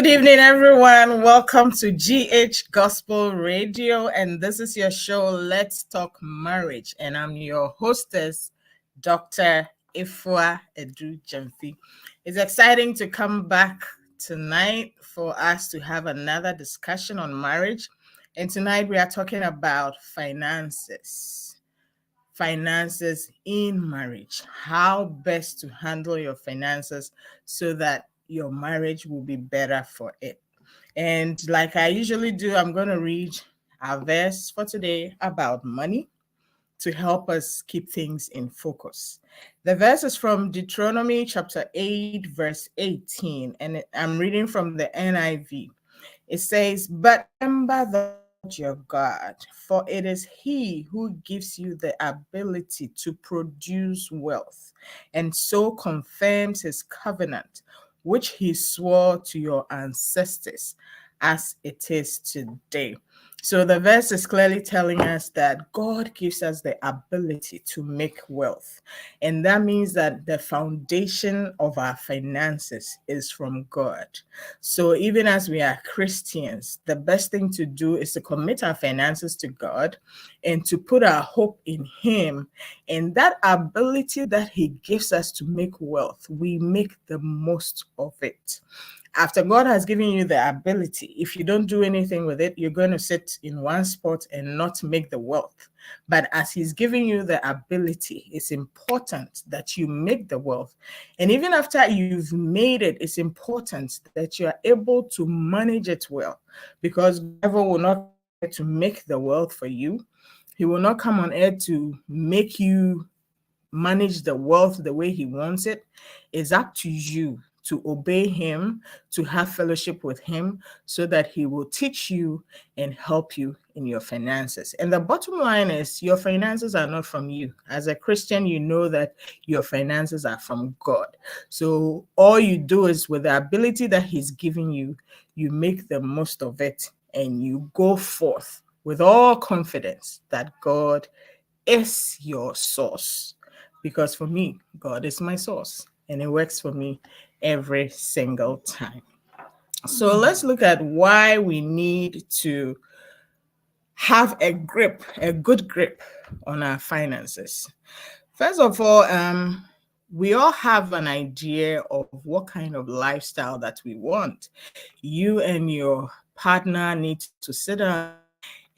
Good evening, everyone. Welcome to GH Gospel Radio, and this is your show, Let's Talk Marriage. And I'm your hostess, Dr. EFUA ADU-GYAMFI. It's exciting to come back tonight for us to have another discussion on marriage. And tonight we are talking about finances. Finances in marriage. How best to handle your finances so that your marriage will be better for it. And like I usually do, I'm going to read our verse for today about money to help us keep things in focus. The verse is from Deuteronomy chapter 8, verse 18, and I'm reading from the NIV. It says, "But remember the Lord your God, for it is He who gives you the ability to produce wealth, and so confirms His covenant, which He swore to your ancestors, as it is today." So the verse is clearly telling us that God gives us the ability to make wealth. And that means that the foundation of our finances is from God. So even as we are Christians, the best thing to do is to commit our finances to God and to put our hope in Him. And that ability that He gives us to make wealth, we make the most of it. After God has given you the ability, if you don't do anything with it, you're going to sit in one spot and not make the wealth. But as He's giving you the ability, it's important that you make the wealth. And even after you've made it, it's important that you are able to manage it well, because God will not get to make the wealth for you. He will not come on earth to make you manage the wealth the way He wants it. It's up to you to obey Him, to have fellowship with Him, so that He will teach you and help you in your finances. And the bottom line is, your finances are not from you. As a Christian, you know that your finances are from God. So all you do is, with the ability that He's giving you, you make the most of it and you go forth with all confidence that God is your source. Because for me, God is my source, and it works for me every single time. So let's look at why we need to have a good grip on our finances. First of all, we all have an idea of what kind of lifestyle that we want. You and your partner need to sit down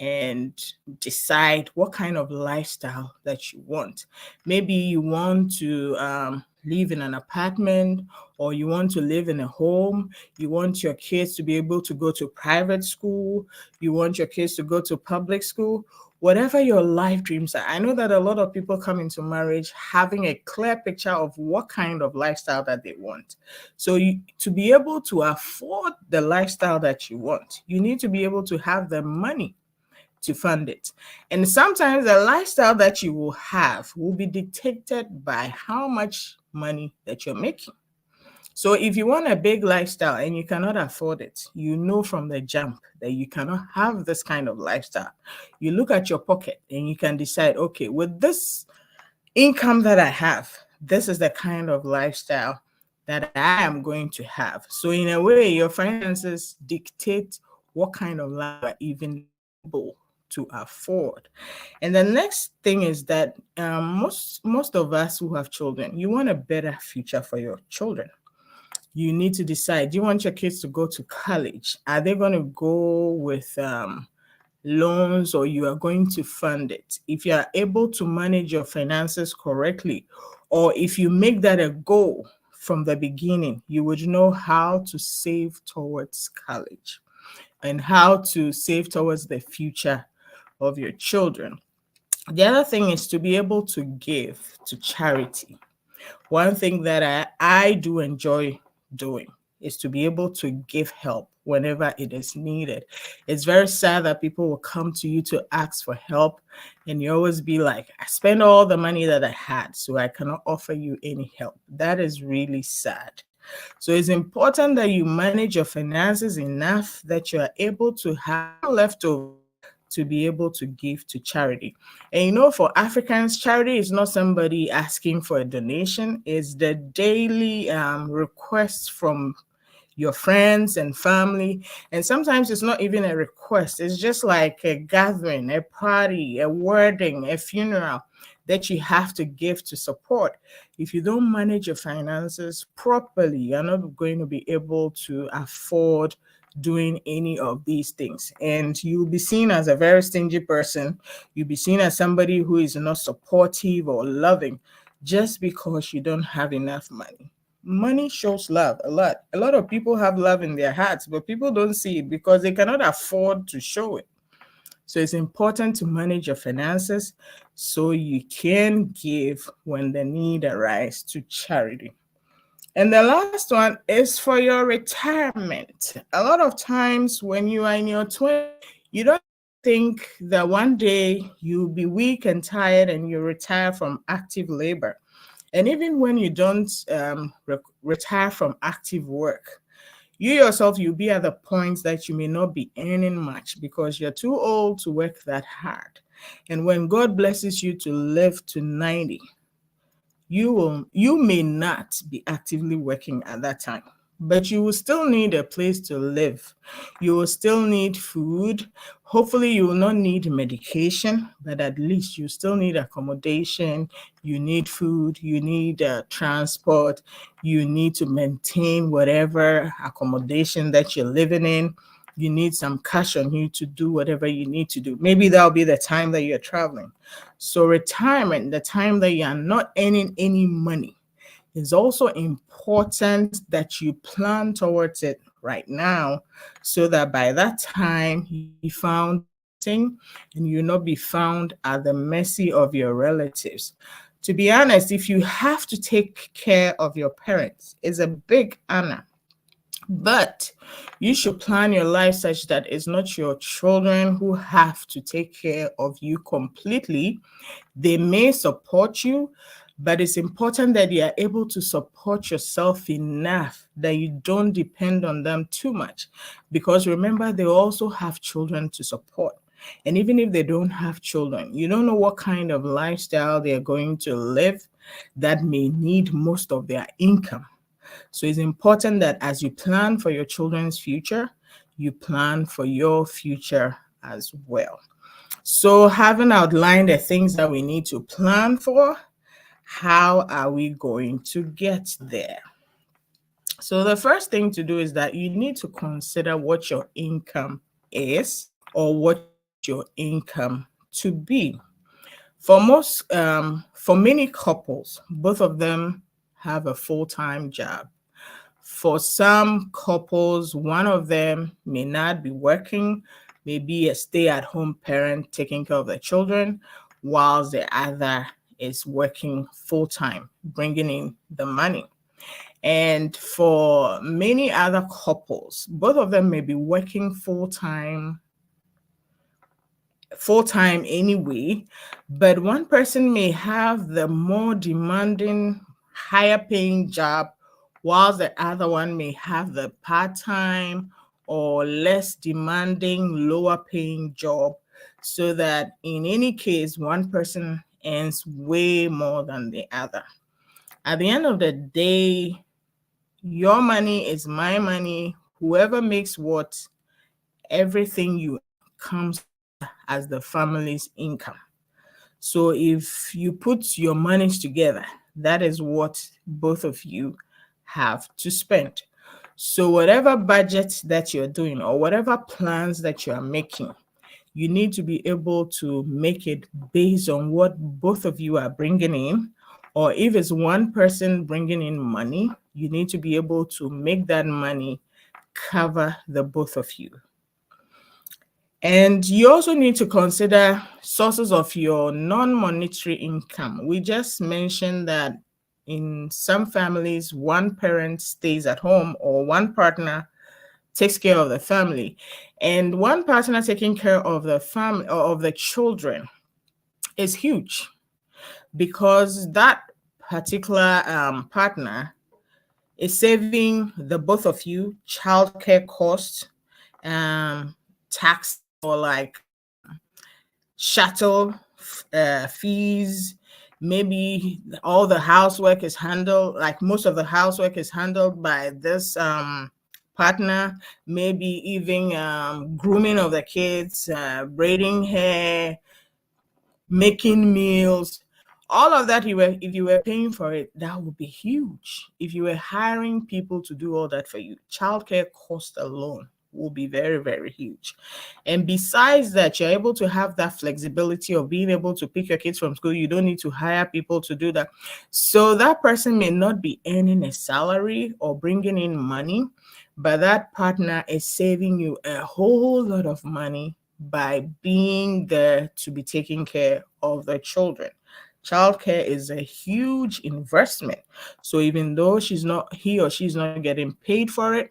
and decide what kind of lifestyle that you want. Maybe you want to live in an apartment, or you want to live in a home. You want your kids to be able to go to private school. You want your kids to go to public school. Whatever your life dreams are. I know that a lot of people come into marriage having a clear picture of what kind of lifestyle that they want. So to be able to afford the lifestyle that you want, you need to be able to have the money to fund it. And sometimes the lifestyle that you will have will be dictated by how much money that you're making. So if you want a big lifestyle and you cannot afford it, you know from the jump that you cannot have this kind of lifestyle. You look at your pocket and you can decide, okay, with this income that I have, this is the kind of lifestyle that I am going to have. So in a way, your finances dictate what kind of life you are even able to afford. And the next thing is that most of us who have children, you want a better future for your children. You need to decide, do you want your kids to go to college? Are they going to go with loans, or you are going to fund it? If you are able to manage your finances correctly, or if you make that a goal from the beginning, you would know how to save towards college and how to save towards the future of your children. The other thing is to be able to give to charity. One thing that I do enjoy doing is to be able to give help whenever it is needed. It's very sad that people will come to you to ask for help, and you always be like, I spent all the money that I had, so I cannot offer you any help. That is really sad. So it's important that you manage your finances enough that you are able to have leftover to be able to give to charity. And you know, for Africans, charity is not somebody asking for a donation. It's the daily request from your friends and family. And sometimes it's not even a request, it's just like a gathering, a party, a wedding, a funeral that you have to give to support. If you don't manage your finances properly, you're not going to be able to afford doing any of these things. And you'll be seen as a very stingy person. You'll be seen as somebody who is not supportive or loving just because you don't have enough money. Money shows love a lot. A lot of people have love in their hearts, but people don't see it because they cannot afford to show it. So it's important to manage your finances so you can give when the need arises to charity. And the last one is for your retirement. A lot of times when you are in your 20s, you don't think that one day you'll be weak and tired and you retire from active labor. And even when you don't retire from active work, you yourself, you'll be at the point that you may not be earning much because you're too old to work that hard. And when God blesses you to live to 90, you may not be actively working at that time, but you will still need a place to live. You will still need food. Hopefully you will not need medication, but at least you still need accommodation. You need food, you need transport, you need to maintain whatever accommodation that you're living in. You need some cash on you to do whatever you need to do. Maybe that'll be the time that you're traveling. So retirement, the time that you are not earning any money, is also important that you plan towards it right now so that by that time you be found and you'll not be found at the mercy of your relatives. To be honest, if you have to take care of your parents, it's a big honor. But you should plan your life such that it's not your children who have to take care of you completely. They may support you, but it's important that you are able to support yourself enough that you don't depend on them too much. Because remember, they also have children to support. And even if they don't have children, you don't know what kind of lifestyle they're going to live that may need most of their income. So it's important that as you plan for your children's future, you plan for your future as well. So having outlined the things that we need to plan for, how are we going to get there? So the first thing to do is that you need to consider what your income is or what your income to be. For many couples, both of them have a full-time job. For some couples, one of them may not be working, maybe a stay-at-home parent taking care of the children, whilst the other is working full-time, bringing in the money. And for many other couples, both of them may be working full-time anyway, but one person may have the more demanding, higher paying job, while the other one may have the part-time or less demanding, lower paying job, so that in any case, one person earns way more than the other. At the end of the day, your money is my money. Whoever makes what, everything you comes as the family's income. So if you put your monies together, that is what both of you have to spend. So whatever budget that you're doing or whatever plans that you are making, you need to be able to make it based on what both of you are bringing in. Or if it's one person bringing in money, you need to be able to make that money cover the both of you. And you also need to consider sources of your non-monetary income. We just mentioned that in some families, one parent stays at home or one partner takes care of the family. And one partner taking care of the family or of the children is huge because that particular partner is saving the both of you childcare costs, tax or like shuttle fees. Maybe all the housework is handled, like most of the housework is handled by this partner, maybe even grooming of the kids, braiding hair, making meals, all of that. If you were paying for it, that would be huge. If you were hiring people to do all that for you, childcare cost alone will be very, very huge. And besides that, you're able to have that flexibility of being able to pick your kids from school. You don't need to hire people to do that. So that person may not be earning a salary or bringing in money, but that partner is saving you a whole lot of money by being there to be taking care of the children. Childcare is a huge investment. So even though he or she's not getting paid for it,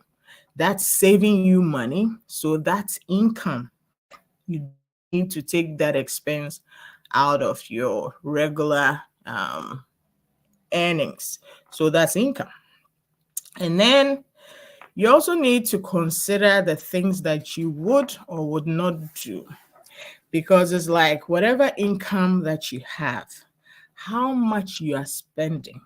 that's saving you money. So that's income. You need to take that expense out of your regular earnings. So that's income. And then you also need to consider the things that you would or would not do, because it's like whatever income that you have, how much you are spending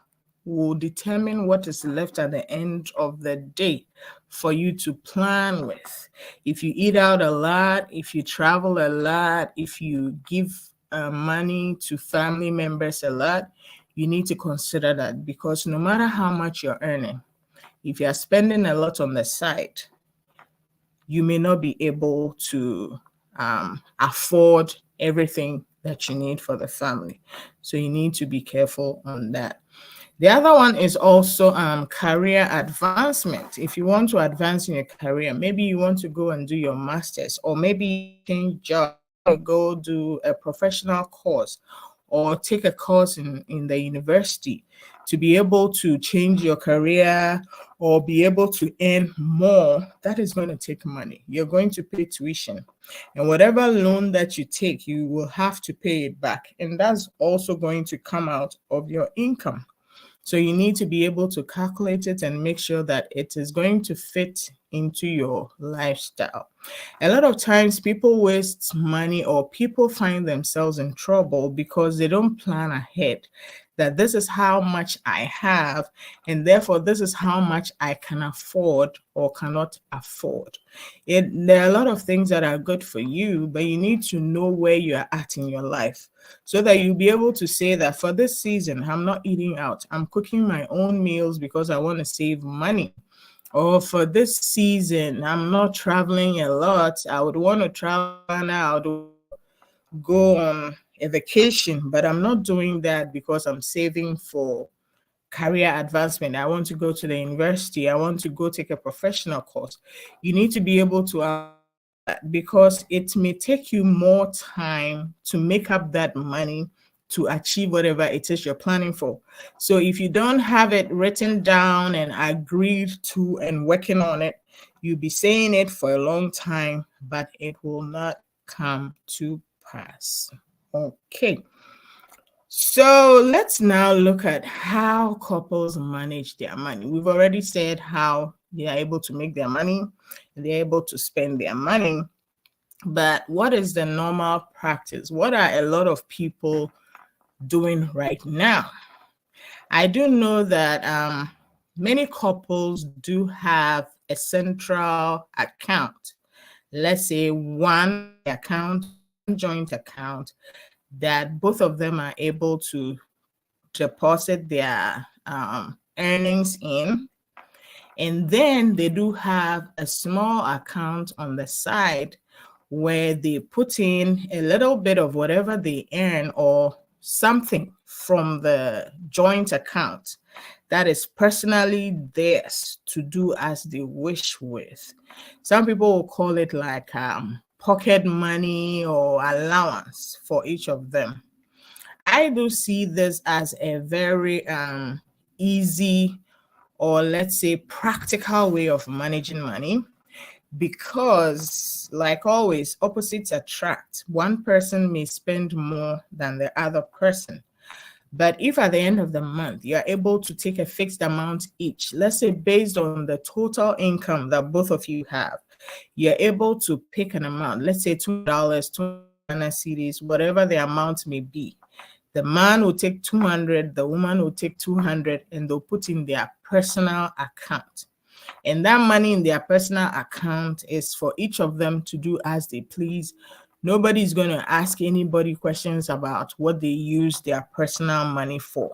will determine what is left at the end of the day for you to plan with. If you eat out a lot, if you travel a lot, if you give money to family members a lot, you need to consider that, because no matter how much you're earning, if you're spending a lot on the side, you may not be able to afford everything that you need for the family. So you need to be careful on that. The other one is also career advancement. If you want to advance in your career, maybe you want to go and do your master's, or maybe you change job, go do a professional course or take a course in the university to be able to change your career or be able to earn more. That is going to take money. You're going to pay tuition, and whatever loan that you take, you will have to pay it back. And that's also going to come out of your income. So you need to be able to calculate it and make sure that it is going to fit into your lifestyle. A lot of times people waste money, or people find themselves in trouble because they don't plan ahead, that this is how much I have, and therefore this is how much I can afford or cannot afford. There are a lot of things that are good for you, but you need to know where you are at in your life so that you'll be able to say that for this season, I'm not eating out. I'm cooking my own meals because I want to save money. Or for this season, I'm not traveling a lot. I would want to travel now, go on a vacation, but I'm not doing that because I'm saving for career advancement. I want to go to the university. I want to go take a professional course. You need to be able to, because it may take you more time to make up that money to achieve whatever it is you're planning for. So if you don't have it written down and agreed to and working on it, you'll be saying it for a long time, but it will not come to pass. Okay. So let's now look at how couples manage their money. We've already said how they are able to make their money, they're able to spend their money. But what is the normal practice? What are a lot of people doing right now? I do know that many couples do have a central account. Let's say one account, joint account, that both of them are able to deposit their earnings in. And then they do have a small account on the side where they put in a little bit of whatever they earn or something from the joint account that is personally theirs to do as they wish with. Some people will call it like pocket money or allowance for each of them. I do see this as a very easy, or let's say practical way of managing money, because like always, opposites attract. One person may spend more than the other person. But if at the end of the month, you're able to take a fixed amount each, let's say based on the total income that both of you have, you're able to pick an amount, let's say $2, 2 cedis, whatever the amount may be. The man will take 200, the woman will take 200, and they'll put in their personal account. And that money in their personal account is for each of them to do as they please. Nobody's going to ask anybody questions about what they use their personal money for.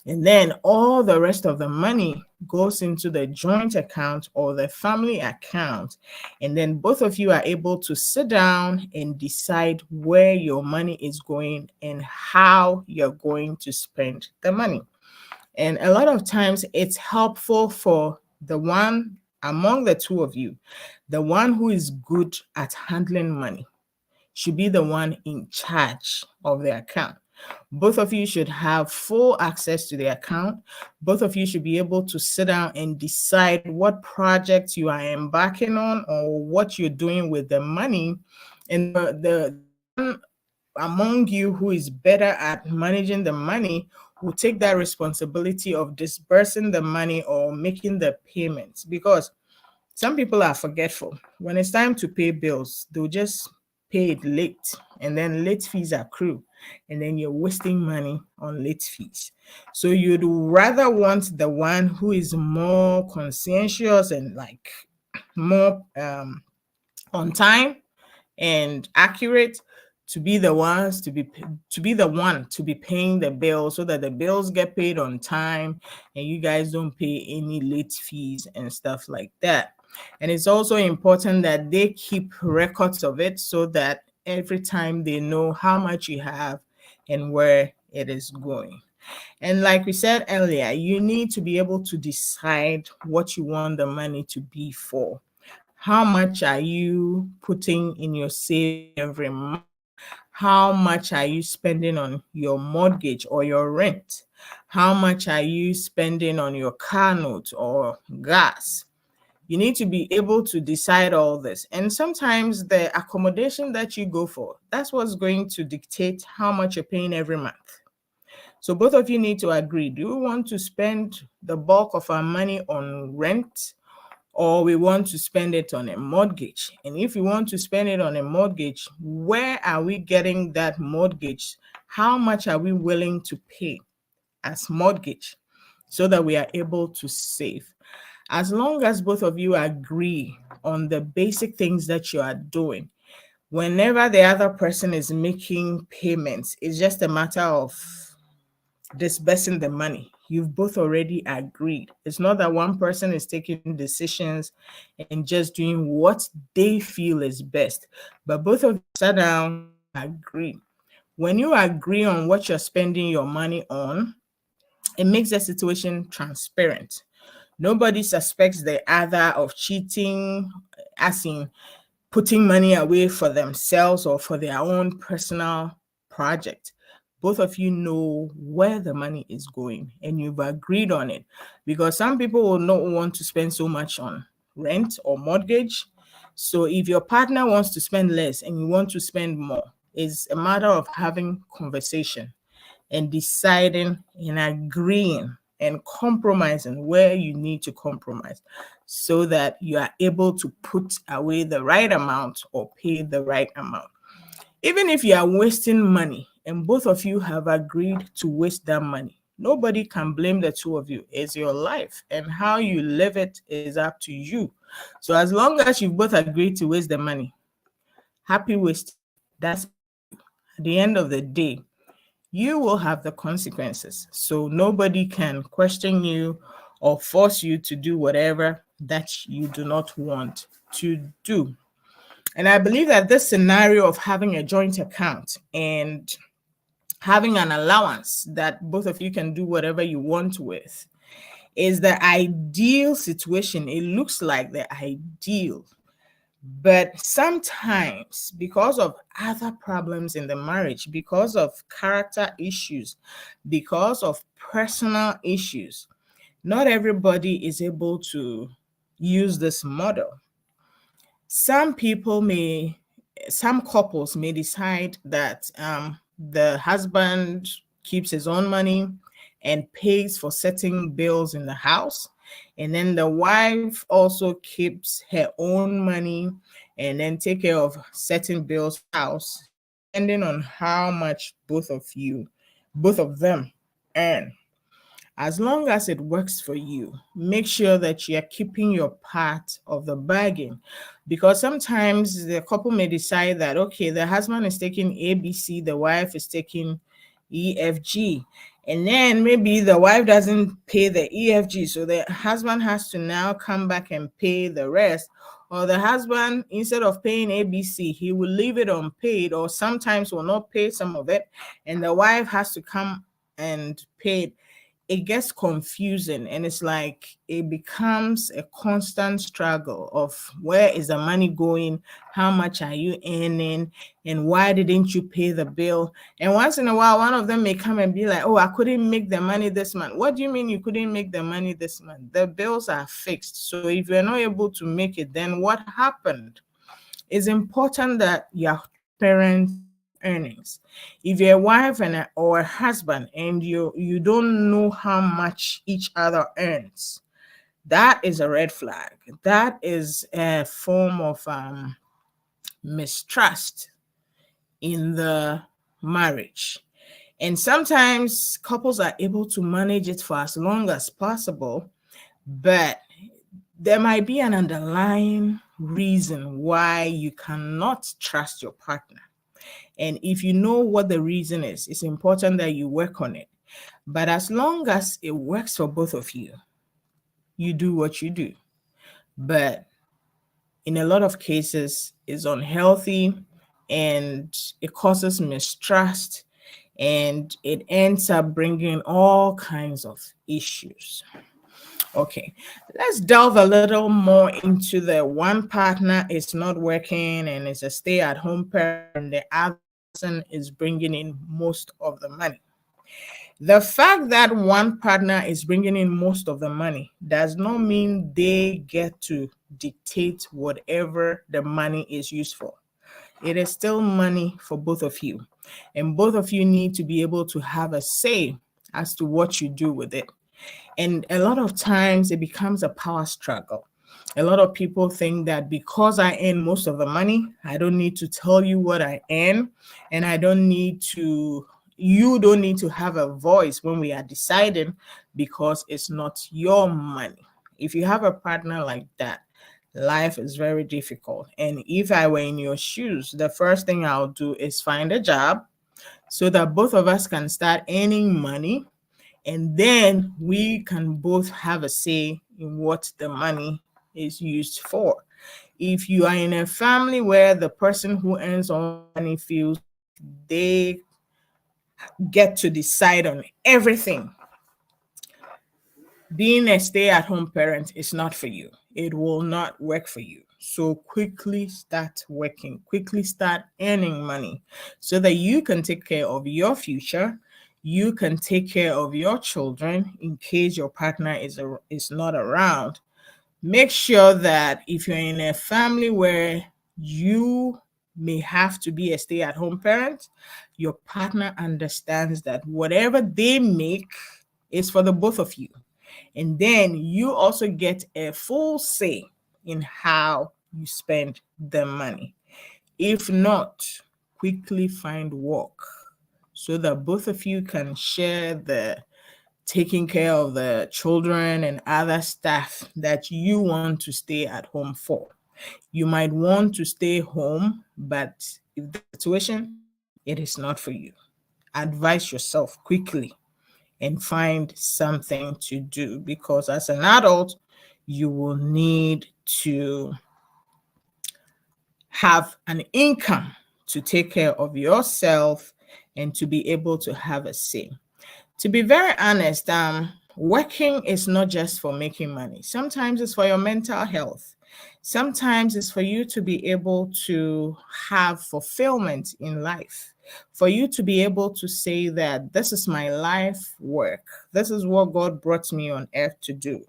And then all the rest of the money goes into the joint account or the family account. And then both of you are able to sit down and decide where your money is going and how you're going to spend the money. And a lot of times it's helpful for the one among the two of you, the one who is good at handling money should be the one in charge of the account. Both of you should have full access to the account. Both of you should be able to sit down and decide what projects you are embarking on or what you're doing with the money. And the one among you who is better at managing the money will take that responsibility of disbursing the money or making the payments, because some people are forgetful. When it's time to pay bills, they'll just pay it late, and then late fees accrue, and then you're wasting money on late fees. So you'd rather want the one who is more conscientious and like more on time and accurate to be the ones to be the one to be paying the bill, so that the bills get paid on time and you guys don't pay any late fees and stuff like that. And it's also important that they keep records of it so that every time they know how much you have and where it is going. And like we said earlier, you need to be able to decide what you want the money to be for. How much are you putting in your savings every month? How much are you spending on your mortgage or your rent? How much are you spending on your car note or gas? You need to be able to decide all this. And sometimes the accommodation that you go for, that's what's going to dictate how much you're paying every month. So both of you need to agree. Do we want to spend the bulk of our money on rent, or we want to spend it on a mortgage? And if we want to spend it on a mortgage, where are we getting that mortgage? How much are we willing to pay as mortgage so that we are able to save? As long as both of you agree on the basic things that you are doing, whenever the other person is making payments, it's just a matter of disbursing the money. You've both already agreed. It's not that one person is taking decisions and just doing what they feel is best, but both of you sat down, agree. When you agree on what you're spending your money on, it makes the situation transparent. Nobody suspects the other of cheating, as in putting money away for themselves or for their own personal project. Both of you know where the money is going and you've agreed on it, because some people will not want to spend so much on rent or mortgage. So if your partner wants to spend less and you want to spend more, it's a matter of having conversation and deciding and agreeing and compromising where you need to compromise, so that you are able to put away the right amount or pay the right amount. Even if you are wasting money and both of you have agreed to waste that money, nobody can blame the two of you. It's your life, and how you live it is up to you. So as long as you've both agreed to waste the money, happy waste. That's at the end of the day, you will have the consequences. So nobody can question you or force you to do whatever that you do not want to do. And I believe that this scenario of having a joint account and having an allowance that both of you can do whatever you want with is the ideal situation. It looks like the ideal. But sometimes, because of other problems in the marriage, because of character issues, because of personal issues, not everybody is able to use this model. Some couples may decide that the husband keeps his own money and pays for certain bills in the house, and then the wife also keeps her own money and then take care of certain bills in the house, depending on how much both of them earn. As long as it works for you, make sure that you're keeping your part of the bargain. Because sometimes the couple may decide that, okay, the husband is taking ABC, the wife is taking EFG. And then maybe the wife doesn't pay the EFG. So the husband has to now come back and pay the rest. Or the husband, instead of paying ABC, he will leave it unpaid, or sometimes will not pay some of it. And the wife has to come and pay it. It gets confusing, and it's like it becomes a constant struggle of where is the money going, how much are you earning, and why didn't you pay the bill? And once in a while, one of them may come and be like, oh, I couldn't make the money this month. What do you mean you couldn't make the money this month? The bills are fixed. So if you're not able to make it, then what happened? It's important that your parents earnings. If you're a wife or a husband and you don't know how much each other earns, that is a red flag. That is a form of mistrust in the marriage. And sometimes couples are able to manage it for as long as possible, but there might be an underlying reason why you cannot trust your partner. And if you know what the reason is, it's important that you work on it. But as long as it works for both of you, you do what you do. But in a lot of cases, it's unhealthy and it causes mistrust and it ends up bringing all kinds of issues. Okay, let's delve a little more into the one partner is not working and is a stay-at-home parent, and the other person is bringing in most of the money. The fact that one partner is bringing in most of the money does not mean they get to dictate whatever the money is used for. It is still money for both of you, and both of you need to be able to have a say as to what you do with it. And a lot of times it becomes a power struggle. A lot of people think that because I earn most of the money, I don't need to tell you what I earn, and you don't need to have a voice when we are deciding because it's not your money. If you have a partner like that, life is very difficult. And if I were in your shoes, the first thing I'll do is find a job so that both of us can start earning money, and then we can both have a say in what the money is used for. If you are in a family where the person who earns all money feels they get to decide on everything, being a stay-at-home parent is not for you. It will not work for you. So quickly start working, quickly start earning money so that you can take care of your future. You can take care of your children in case your partner is not around. Make sure that if you're in a family where you may have to be a stay-at-home parent, your partner understands that whatever they make is for the both of you. And then you also get a full say in how you spend the money. If not, quickly find work so that both of you can share the taking care of the children and other stuff that you want to stay at home for. You might want to stay home, but if the situation, it is not for you. Advise yourself quickly and find something to do, because as an adult, you will need to have an income to take care of yourself and to be able to have a say. To be very honest, working is not just for making money. Sometimes it's for your mental health. Sometimes it's for you to be able to have fulfillment in life, for you to be able to say that this is my life work. This is what God brought me on earth to do.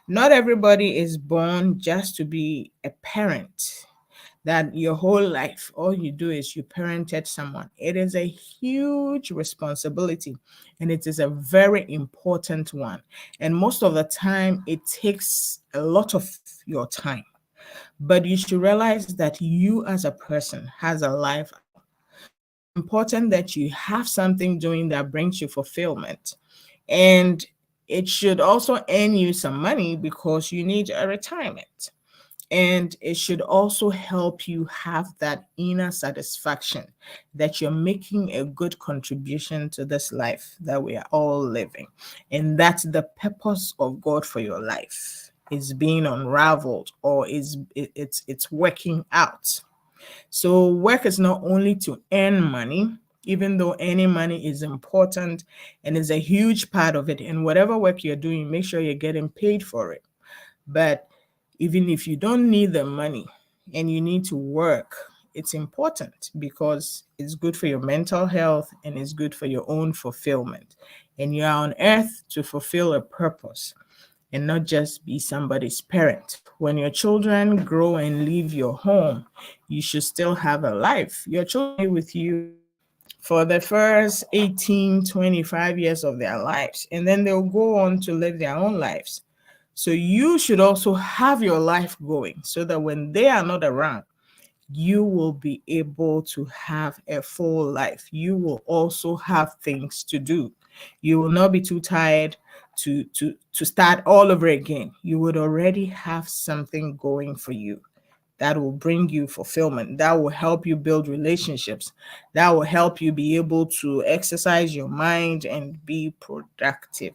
Not everybody is born just to be a parent, that your whole life, all you do is you parented someone. It is a huge responsibility and it is a very important one. And most of the time, it takes a lot of your time. But you should realize that you as a person has a life. So it's important that you have something doing that brings you fulfillment. And it should also earn you some money because you need a retirement. And it should also help you have that inner satisfaction that you're making a good contribution to this life that we are all living. And that's the purpose of God for your life is being unraveled, or it's working out. So work is not only to earn money, even though earning money is important and is a huge part of it. And whatever work you're doing, make sure you're getting paid for it. But even if you don't need the money and you need to work, it's important because it's good for your mental health and it's good for your own fulfillment. And you are on earth to fulfill a purpose and not just be somebody's parent. When your children grow and leave your home, you should still have a life. Your children are with you for the first 18, 25 years of their lives, and then they'll go on to live their own lives. So you should also have your life going so that when they are not around, you will be able to have a full life. You will also have things to do. You will not be too tired to start all over again. You would already have something going for you that will bring you fulfillment, that will help you build relationships, that will help you be able to exercise your mind and be productive.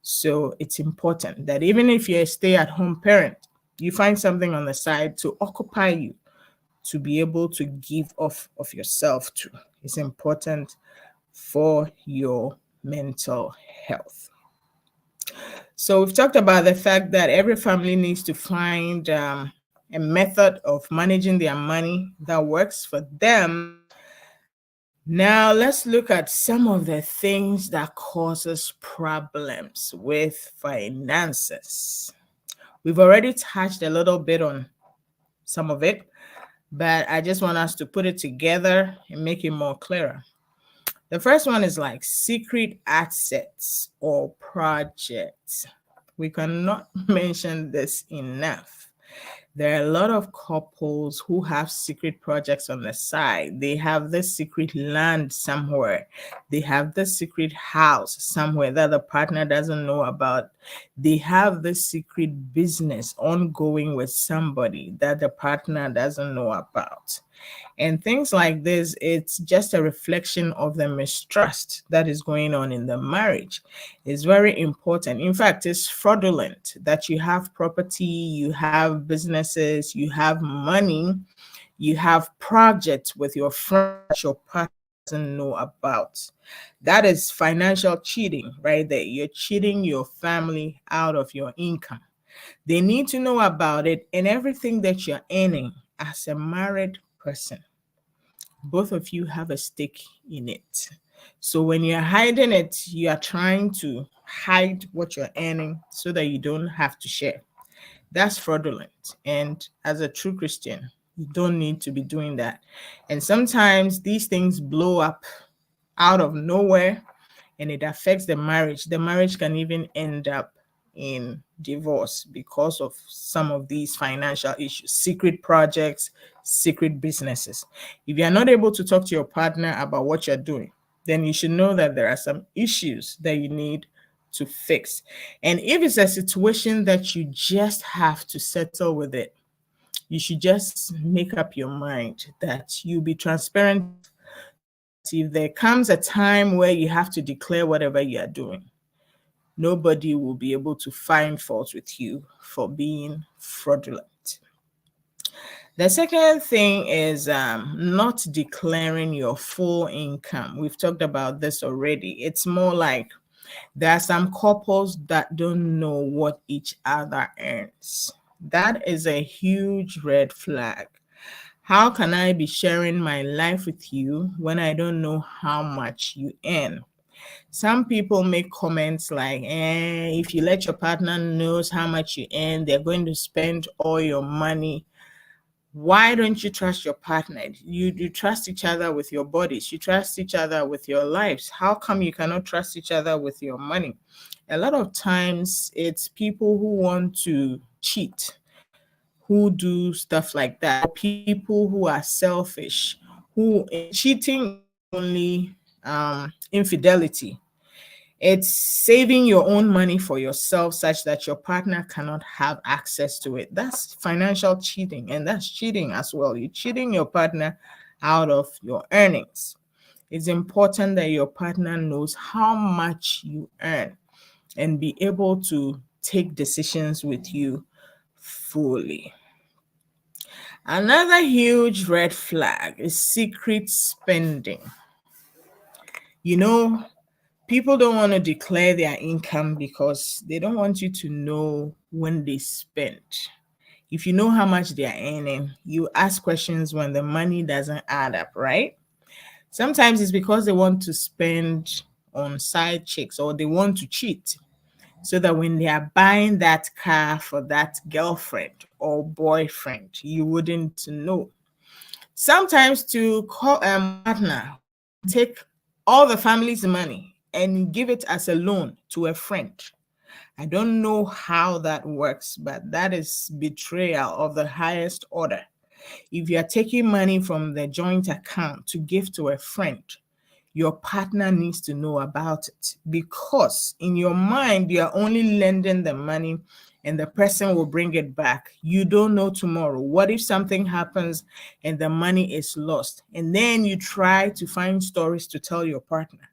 So it's important that even if you're a stay-at-home parent, you find something on the side to occupy you, to be able to give off of yourself to. It's important for your mental health. So we've talked about the fact that every family needs to find a method of managing their money that works for them. Now let's look at some of the things that causes problems with finances. We've already touched a little bit on some of it, but I just want us to put it together and make it more clearer. The first one is like secret assets or projects. We cannot mention this enough. There are a lot of couples who have secret projects on the side. They have this secret land somewhere. They have this secret house somewhere that the partner doesn't know about. They have this secret business ongoing with somebody that the partner doesn't know about. And things like this, it's just a reflection of the mistrust that is going on in the marriage. It's very important. In fact, it's fraudulent that you have property, you have businesses, you have money, you have projects with your friends that your partner doesn't know about. That is financial cheating right there. You're cheating your family out of your income. They need to know about it and everything that you're earning as a married person. Both of you have a stake in it. So when you're hiding it, you are trying to hide what you're earning so that you don't have to share. That's fraudulent. And as a true Christian, you don't need to be doing that. And sometimes these things blow up out of nowhere and it affects the marriage. The marriage can even end up in divorce because of some of these financial issues, secret projects, secret businesses. If you're not able to talk to your partner about what you're doing, then you should know that there are some issues that you need to fix. And if it's a situation that you just have to settle with it, you should just make up your mind that you'll be transparent so that if there comes a time where you have to declare whatever you are doing, nobody will be able to find fault with you for being fraudulent. The second thing is not declaring your full income. We've talked about this already. It's more like there are some couples that don't know what each other earns. That is a huge red flag. How can I be sharing my life with you when I don't know how much you earn? Some people make comments like, if you let your partner knows how much you earn, they're going to spend all your money. Why don't you trust your partner? You trust each other with your bodies. You trust each other with your lives. How come you cannot trust each other with your money? A lot of times it's people who want to cheat, who do stuff like that. People who are selfish, who cheating is only infidelity. It's saving your own money for yourself such that your partner cannot have access to it. That's financial cheating, and that's cheating as well. You're cheating your partner out of your earnings. It's important that your partner knows how much you earn and be able to take decisions with you fully. Another huge red flag is secret spending. You know, people don't want to declare their income because they don't want you to know when they spend. If you know how much they are earning, you ask questions when the money doesn't add up, right? Sometimes it's because they want to spend on side chicks or they want to cheat so that when they are buying that car for that girlfriend or boyfriend, you wouldn't know. Sometimes to call partner, take all the family's money and give it as a loan to a friend. I don't know how that works, but that is betrayal of the highest order. If you are taking money from the joint account to give to a friend, your partner needs to know about it, because in your mind, you are only lending the money and the person will bring it back. You don't know tomorrow. What if something happens and the money is lost? And then you try to find stories to tell your partner.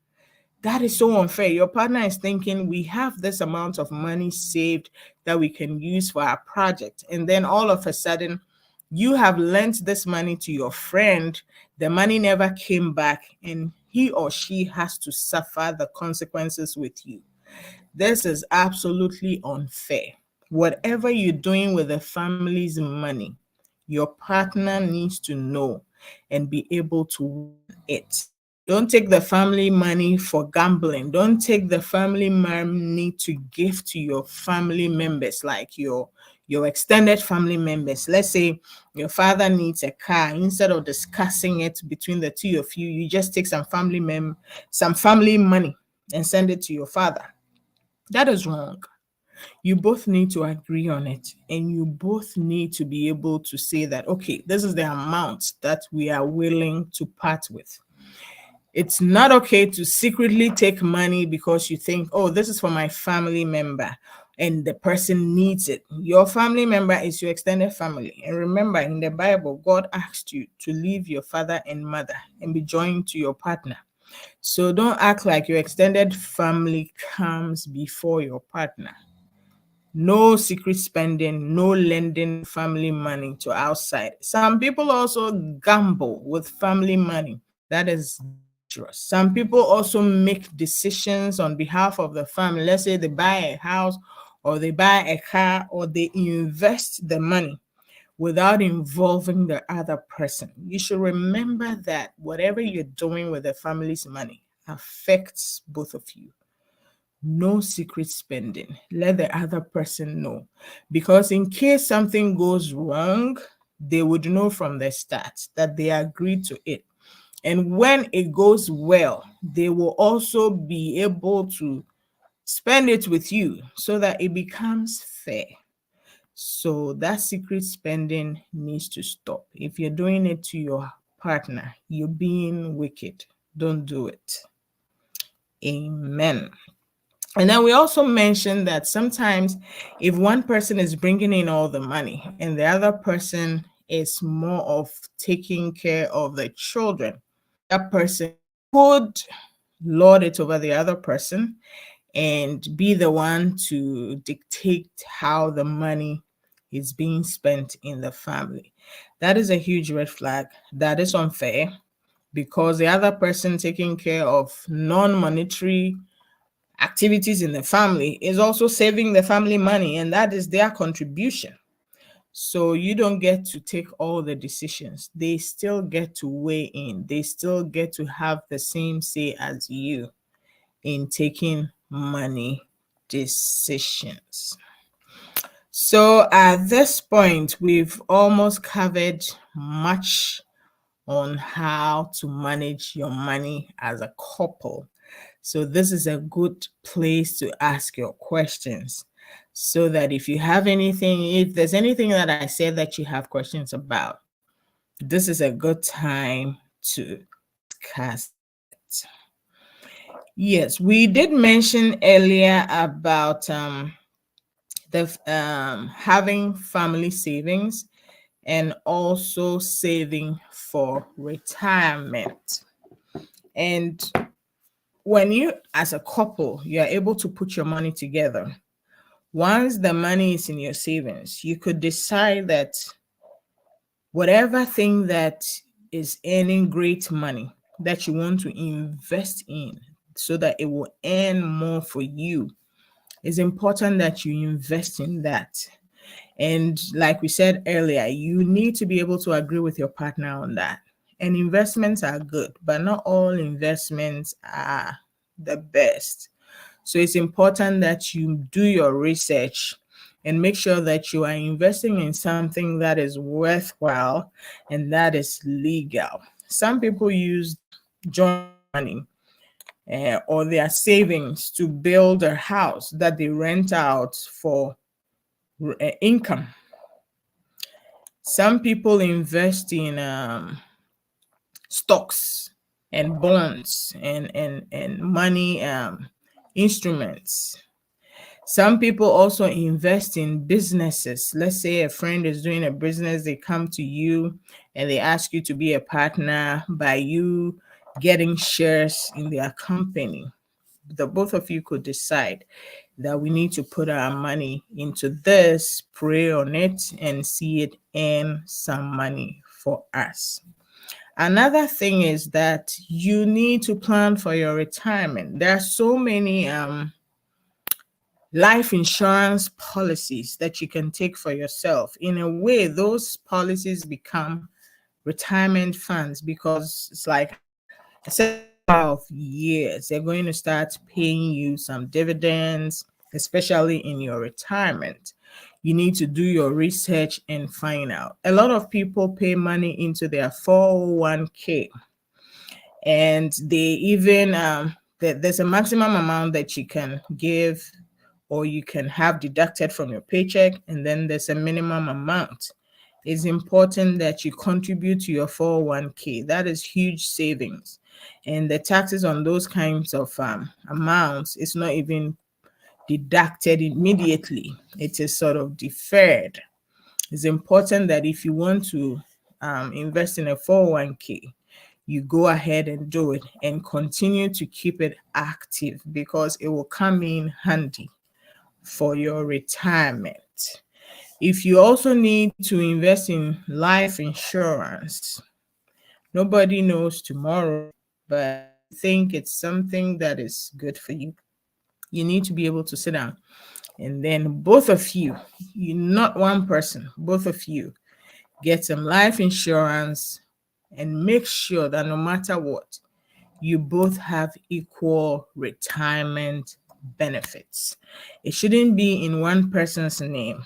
That is so unfair. Your partner is thinking, we have this amount of money saved that we can use for our project. And then all of a sudden, you have lent this money to your friend. The money never came back, and he or she has to suffer the consequences with you. This is absolutely unfair. Whatever you're doing with the family's money, your partner needs to know and be able to win it. Don't take the family money for gambling. Don't take the family money to give to your family members, like your extended family members. Let's say your father needs a car. Instead of discussing it between the two of you, you just take some family money and send it to your father. That is wrong. You both need to agree on it, and you both need to be able to say that, okay, this is the amount that we are willing to part with. It's not okay to secretly take money because you think, oh, this is for my family member and the person needs it. Your family member is your extended family. And remember, in the Bible, God asked you to leave your father and mother and be joined to your partner. So don't act like your extended family comes before your partner. No secret spending, no lending family money to outside. Some people also gamble with family money. That is dangerous. Some people also make decisions on behalf of the family. Let's say they buy a house or they buy a car or they invest the money without involving the other person. You should remember that whatever you're doing with the family's money affects both of you. No secret spending. Let the other person know. Because in case something goes wrong, they would know from the start that they agreed to it. And when it goes well, they will also be able to spend it with you so that it becomes fair. So that secret spending needs to stop. If you're doing it to your partner, you're being wicked. Don't do it. Amen. And then we also mentioned that sometimes if one person is bringing in all the money and the other person is more of taking care of the children, that person could lord it over the other person and be the one to dictate how the money is being spent in the family. That is a huge red flag. That is unfair, because the other person taking care of non-monetary activities in the family is also saving the family money, and that is their contribution. So you don't get to take all the decisions. They still get to weigh in. They still get to have the same say as you in taking money decisions. So at this point, we've almost covered much on how to manage your money as a couple. So this is a good place to ask your questions, so that if you have anything, if there's anything that I said that you have questions about, this is a good time to discuss it. Yes, we did mention earlier about the having family savings and also saving for retirement. And when you, as a couple, you're able to put your money together, once the money is in your savings, you could decide that whatever thing that is earning great money that you want to invest in so that it will earn more for you, it's important that you invest in that. And like we said earlier, you need to be able to agree with your partner on that. And investments are good, but not all investments are the best. So it's important that you do your research and make sure that you are investing in something that is worthwhile and that is legal. Some people use joint money or their savings to build a house that they rent out for income. Some people invest in stocks and bonds and money instruments. Some people also invest in businesses. Let's say a friend is doing a business, they come to you and they ask you to be a partner by you getting shares in their company. The both of you could decide that we need to put our money into this, pray on it, and see it earn some money for us. Another thing is that you need to plan for your retirement. There are so many life insurance policies that you can take for yourself. In a way, those policies become retirement funds because it's like a certain number of years they're going to start paying you some dividends, especially in your retirement. You need to do your research and find out. A lot of people pay money into their 401k, and they even there's a maximum amount that you can give or you can have deducted from your paycheck, and then there's a minimum amount. It's important that you contribute to your 401k. That is huge savings. And the taxes on those kinds of amounts is not even deducted immediately. It is sort of deferred. It's important that if you want to invest in a 401k, you go ahead and do it and continue to keep it active because it will come in handy for your retirement. If you also need to invest in life insurance, nobody knows tomorrow, but if you think it's something that is good for you, you need to be able to sit down and then both of you, not one person, both of you get some life insurance and make sure that no matter what, you both have equal retirement benefits. It shouldn't be in one person's name.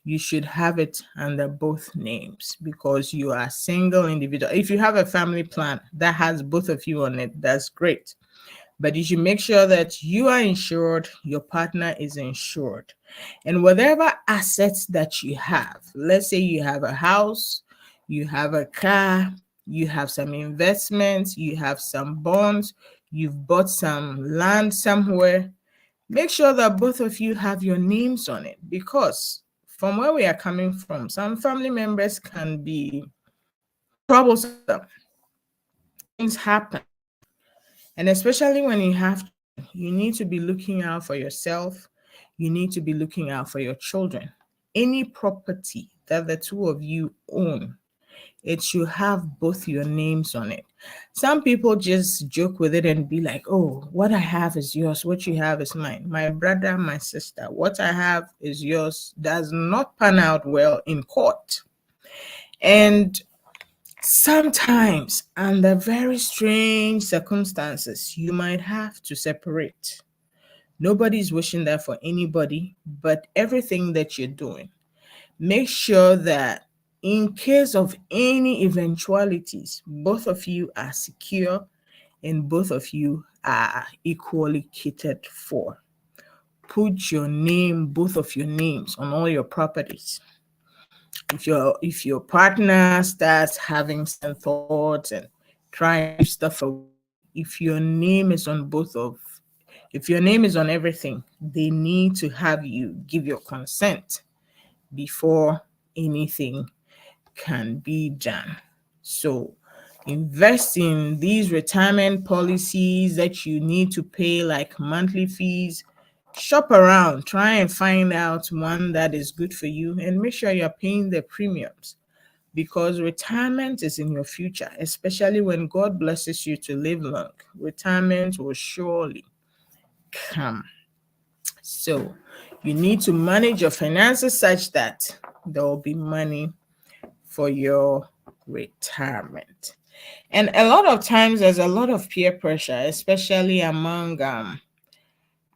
You should have it under both names because you are a single individual. If you have a family plan that has both of you on it, that's great. But you should make sure that you are insured, your partner is insured. And whatever assets that you have, let's say you have a house, you have a car, you have some investments, you have some bonds, you've bought some land somewhere, make sure that both of you have your names on it, because from where we are coming from, some family members can be troublesome. Things happen. And especially when you need to be looking out for yourself. You need to be looking out for your children. Any property that the two of you own, it should have both your names on it. Some people just joke with it and be like, oh, what I have is yours. What you have is mine. My brother, my sister, what I have is yours does not pan out well in court. And sometimes, under very strange circumstances, you might have to separate. Nobody's wishing that for anybody, but everything that you're doing, make sure that in case of any eventualities, both of you are secure and both of you are equally catered for. Put your name, both of your names, on all your properties. If your partner starts having some thoughts and trying to give stuff away, if your name is on if your name is on everything, they need to have you give your consent before anything can be done. So invest in these retirement policies that you need to pay like monthly fees. Shop around, try and find out one that is good for you, and make sure you're paying the premiums, because retirement is in your future, especially when God blesses you to live long. Retirement will surely come. So you need to manage your finances such that there will be money for your retirement. And a lot of times there's a lot of peer pressure, especially among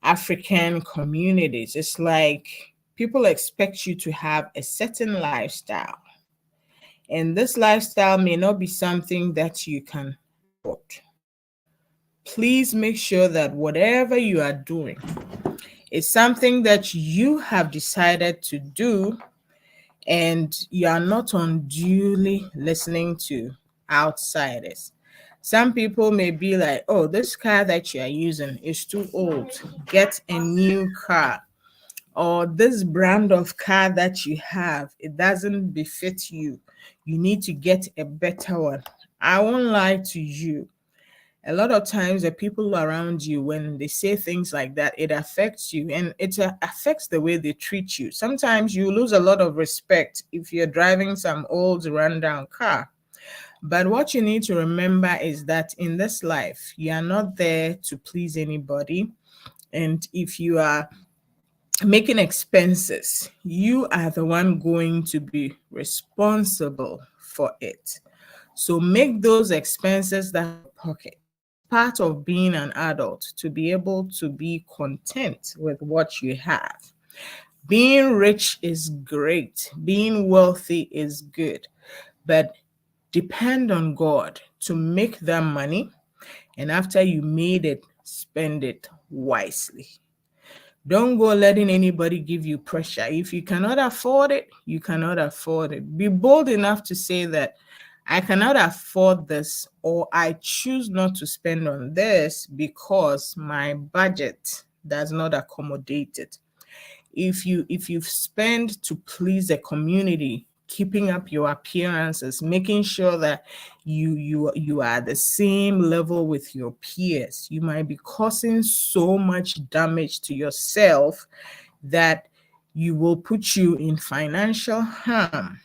African communities. It's like people expect you to have a certain lifestyle, and this lifestyle may not be something that you can afford. Please make sure that whatever you are doing is something that you have decided to do, and you are not unduly listening to outsiders. Some people may be like, oh, this car that you are using is too old. Get a new car. Or this brand of car that you have, it doesn't befit you. You need to get a better one. I won't lie to you. A lot of times the people around you, when they say things like that, it affects you, and it affects the way they treat you. Sometimes you lose a lot of respect if you're driving some old rundown car. But what you need to remember is that in this life, you are not there to please anybody. And if you are making expenses, you are the one going to be responsible for it. So make those expenses that pocket. It's part of being an adult to be able to be content with what you have. Being rich is great. Being wealthy is good. But depend on God to make that money. And after you made it, spend it wisely. Don't go letting anybody give you pressure. If you cannot afford it, you cannot afford it. Be bold enough to say that I cannot afford this, or I choose not to spend on this because my budget does not accommodate it. If you spend to please the community, keeping up your appearances, making sure that you are the same level with your peers, you might be causing so much damage to yourself that you will put you in financial harm.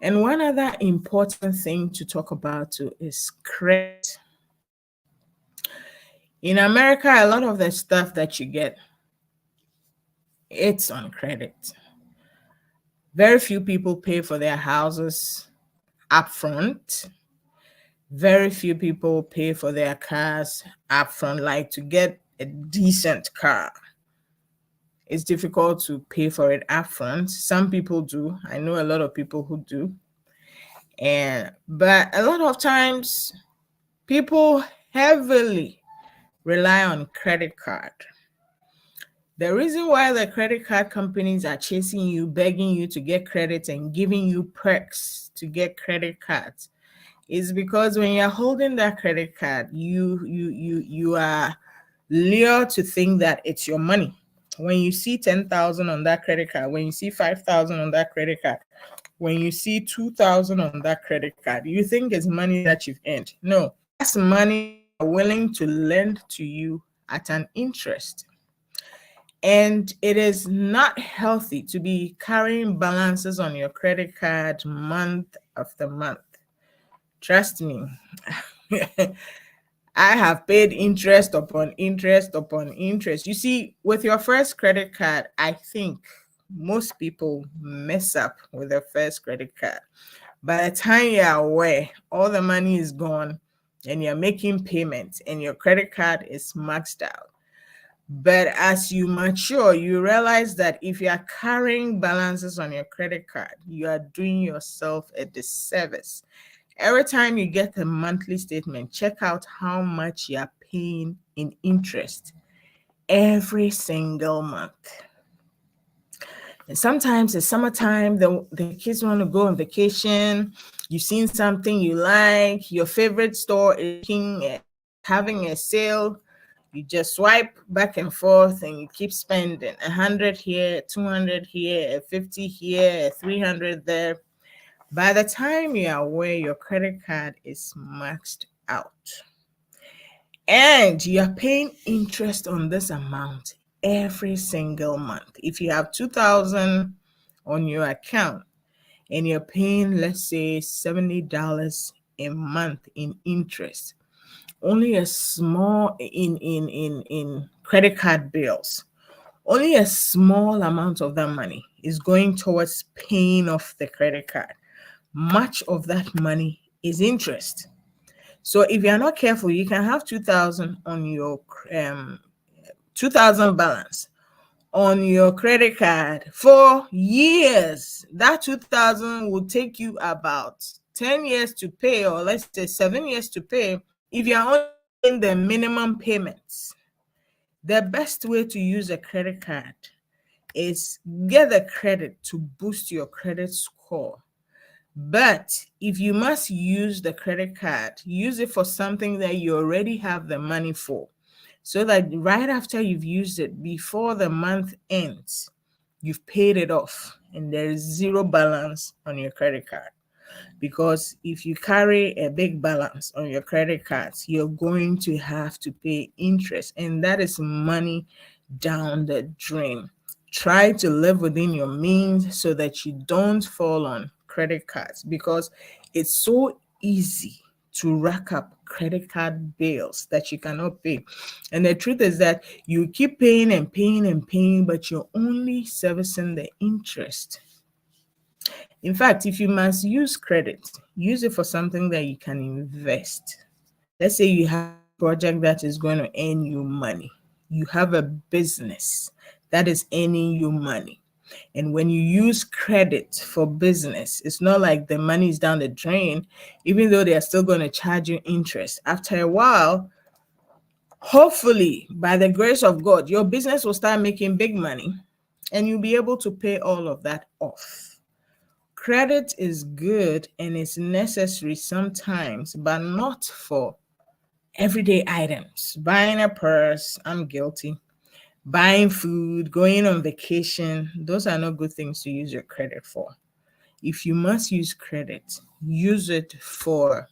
And one other important thing to talk about too is credit. In America, a lot of the stuff that you get, it's on credit. Very few people pay for their houses upfront. Very few people pay for their cars upfront. Like, to get a decent car, it's difficult to pay for it upfront. Some people do. I know a lot of people who do. But a lot of times people heavily rely on credit card. The reason why the credit card companies are chasing you, begging you to get credit and giving you perks to get credit cards is because when you're holding that credit card, you are lured to think that it's your money. When you see 10,000 on that credit card, when you see 5,000 on that credit card, when you see 2,000 on that credit card, you think it's money that you've earned. No, that's money they're willing to lend to you at an interest. And it is not healthy to be carrying balances on your credit card month after month. Trust me. I have paid interest upon interest upon interest. You see, with your first credit card, I think most people mess up with their first credit card. By the time you're aware, all the money is gone and you're making payments and your credit card is maxed out. But as you mature, you realize that if you are carrying balances on your credit card, you are doing yourself a disservice. Every time you get a monthly statement, check out how much you are paying in interest every single month. And sometimes it's summertime, the kids want to go on vacation. You've seen something you like, your favorite store is making a having a sale, you just swipe back and forth and you keep spending 100 here, 200 here, 50 here, 300 there. By the time you are aware, your credit card is maxed out. And you are paying interest on this amount every single month. If you have 2,000 on your account and you're paying, let's say, $70 a month in interest, only a small in credit card bills, only a small amount of that money is going towards paying off the credit card. Much of that money is interest. So if you're not careful, you can have 2,000 on your 2,000 balance on your credit card for years. That 2,000 will take you about 10 years to pay, or let's say 7 years to pay, if you're only paying the minimum payments. The best way to use a credit card is get the credit to boost your credit score. But if you must use the credit card, use it for something that you already have the money for, so that right after you've used it, before the month ends, you've paid it off and there is zero balance on your credit card. Because if you carry a big balance on your credit cards, you're going to have to pay interest, and that is money down the drain. Try to live within your means so that you don't fall on credit cards, because it's so easy to rack up credit card bills that you cannot pay. And the truth is that you keep paying and paying and paying, but you're only servicing the interest. In fact, if you must use credit, use it for something that you can invest. Let's say you have a project that is going to earn you money. You have a business that is earning you money. And when you use credit for business, it's not like the money is down the drain, even though they are still going to charge you interest. After a while, hopefully, by the grace of God, your business will start making big money and you'll be able to pay all of that off. Credit is good and it's necessary sometimes, but not for everyday items. Buying a purse, I'm guilty. Buying food, going on vacation, those are not good things to use your credit for. If you must use credit, use it for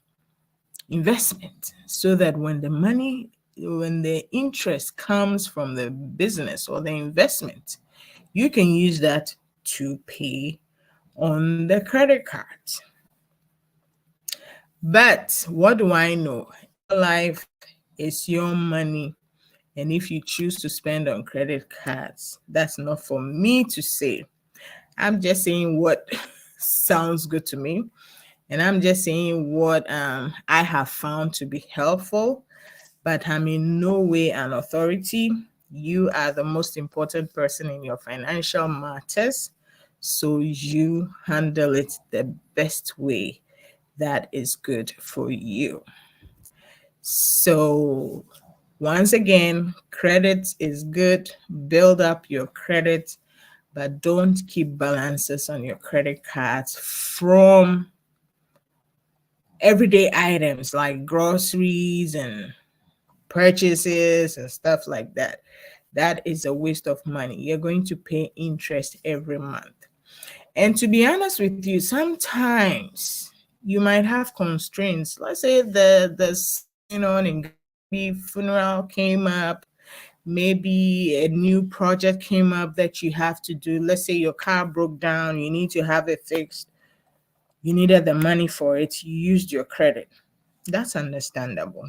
investment, so that when the interest comes from the business or the investment, you can use that to pay on the credit card. But what do I know? Your life is your money. And if you choose to spend on credit cards, that's not for me to say. I'm just saying what sounds good to me. And I'm just saying what I have found to be helpful. But I'm in no way an authority. You are the most important person in your financial matters. So you handle it the best way that is good for you. So once again, credit is good. Build up your credit, but don't keep balances on your credit cards from everyday items like groceries and purchases and stuff like that. That is a waste of money. You're going to pay interest every month. And to be honest with you, sometimes you might have constraints. Let's say the funeral came up, maybe a new project came up that you have to do. Let's say your car broke down, you need to have it fixed. You needed the money for it, you used your credit. That's understandable.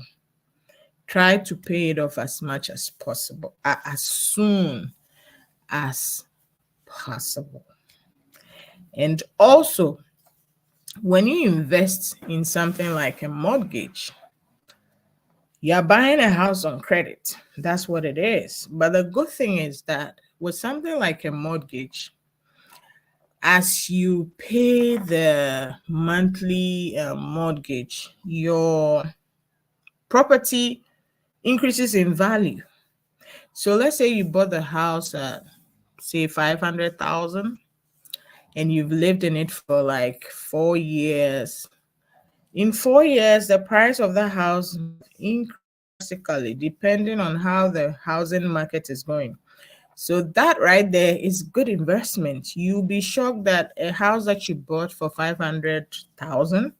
Try to pay it off as much as possible, as soon as possible. And also, when you invest in something like a mortgage, you're buying a house on credit. That's what it is. But the good thing is that with something like a mortgage, as you pay the monthly mortgage, your property increases in value. So let's say you bought the house at, say, 500,000, and you've lived in it for like 4 years. In 4 years, the price of the house increased drastically depending on how the housing market is going. So that right there is good investment. You'll be shocked that a house that you bought for 500,000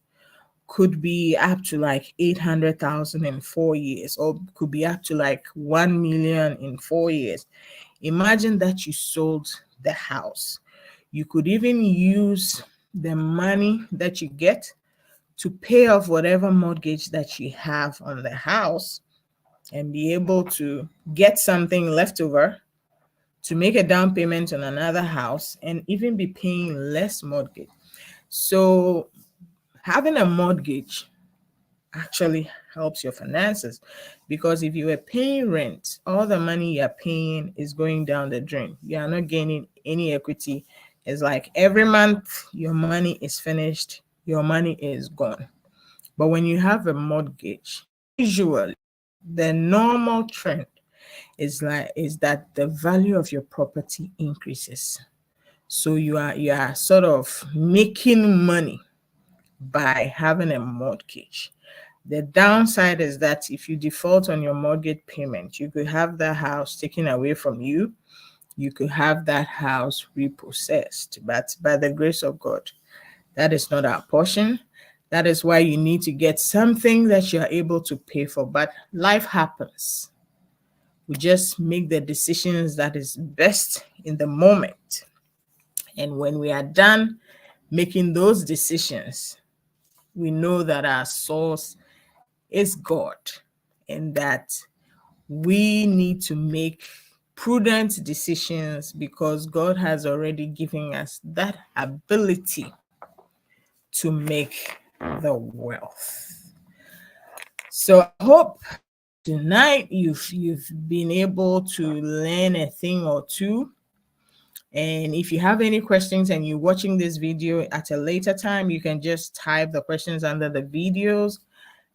could be up to like 800,000 in 4 years, or could be up to like 1 million in 4 years. Imagine that you sold the house. You could even use the money that you get to pay off whatever mortgage that you have on the house and be able to get something left over to make a down payment on another house and even be paying less mortgage. So having a mortgage actually helps your finances, because if you are paying rent, all the money you're paying is going down the drain. You are not gaining any equity. It's like every month your money is finished, your money is gone. But when you have a mortgage, usually the normal trend is that the value of your property increases. So you are sort of making money by having a mortgage. The downside is that if you default on your mortgage payment, you could have that house taken away from you. You could have that house repossessed. But by the grace of God, that is not our portion. That is why you need to get something that you're able to pay for. But life happens. We just make the decisions that is best in the moment. And when we are done making those decisions, we know that our source is God, and that we need to make prudent decisions because God has already given us that ability to make the wealth. So I hope tonight you've been able to learn a thing or two. And if you have any questions and you're watching this video at a later time, you can just type the questions under the videos.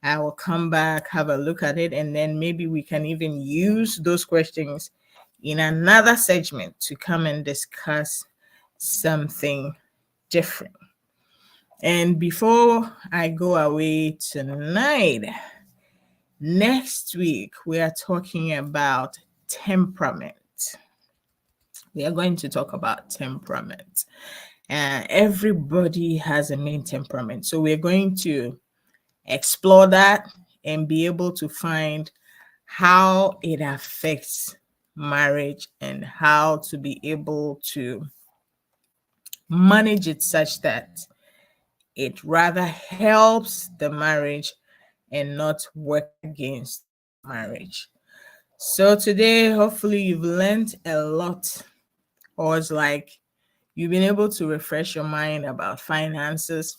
I will come back, have a look at it, and then maybe we can even use those questions in another segment to come and discuss something different. And before I go away tonight, next week we are talking about temperament. We are going to talk about temperament. Everybody has a main temperament. So we're going to explore that and be able to find how it affects marriage and how to be able to manage it such that it rather helps the marriage and not work against marriage. So today, hopefully you've learned a lot, or it's like you've been able to refresh your mind about finances.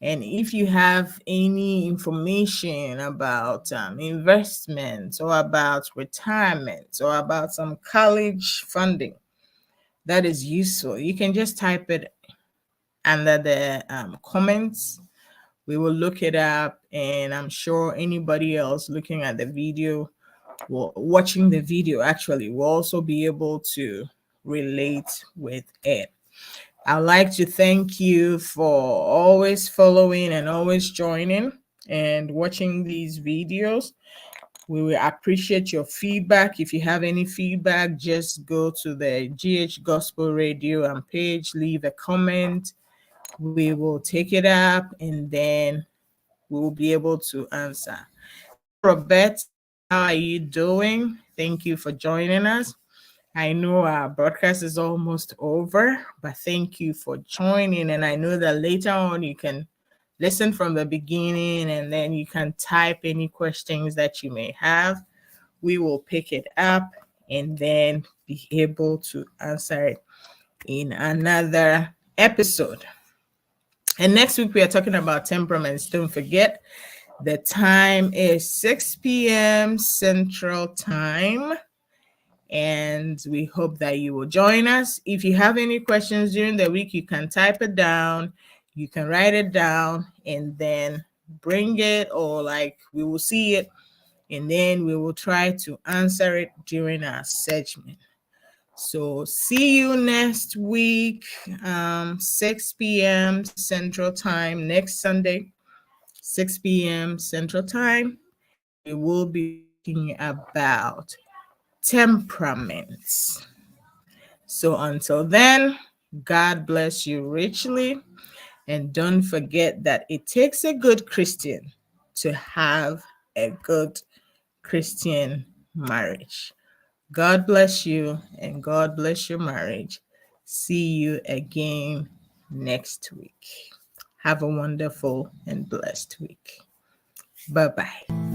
And if you have any information about investments or about retirement or about some college funding that is useful, you can just type it under the comments. We will look it up, and I'm sure anybody else looking at the video, watching the video actually, will also be able to relate with it. I'd like to thank you for always following and always joining and watching these videos. We will appreciate your feedback. If you have any feedback, just go to the GH Gospel Radio page, leave a comment. We will take it up and then we will be able to answer. Robert, how are you doing? Thank you for joining us. I know our broadcast is almost over, but thank you for joining. And I know that later on you can listen from the beginning and then you can type any questions that you may have. We will pick it up and then be able to answer it in another episode. And next week we are talking about temperaments. Don't forget, the time is 6 p.m. Central Time. And we hope that you will join us. If you have any questions during the week, you can type it down, you can write it down, and then bring it, or like we will see it, and then we will try to answer it during our segment. So see you next week, 6 p.m. Central Time, next Sunday, 6 p.m. Central Time. We will be talking about temperaments. So until then, God bless you richly. And don't forget that it takes a good Christian to have a good Christian marriage. God bless you and God bless your marriage. See you again next week. Have a wonderful and blessed week. Bye-bye.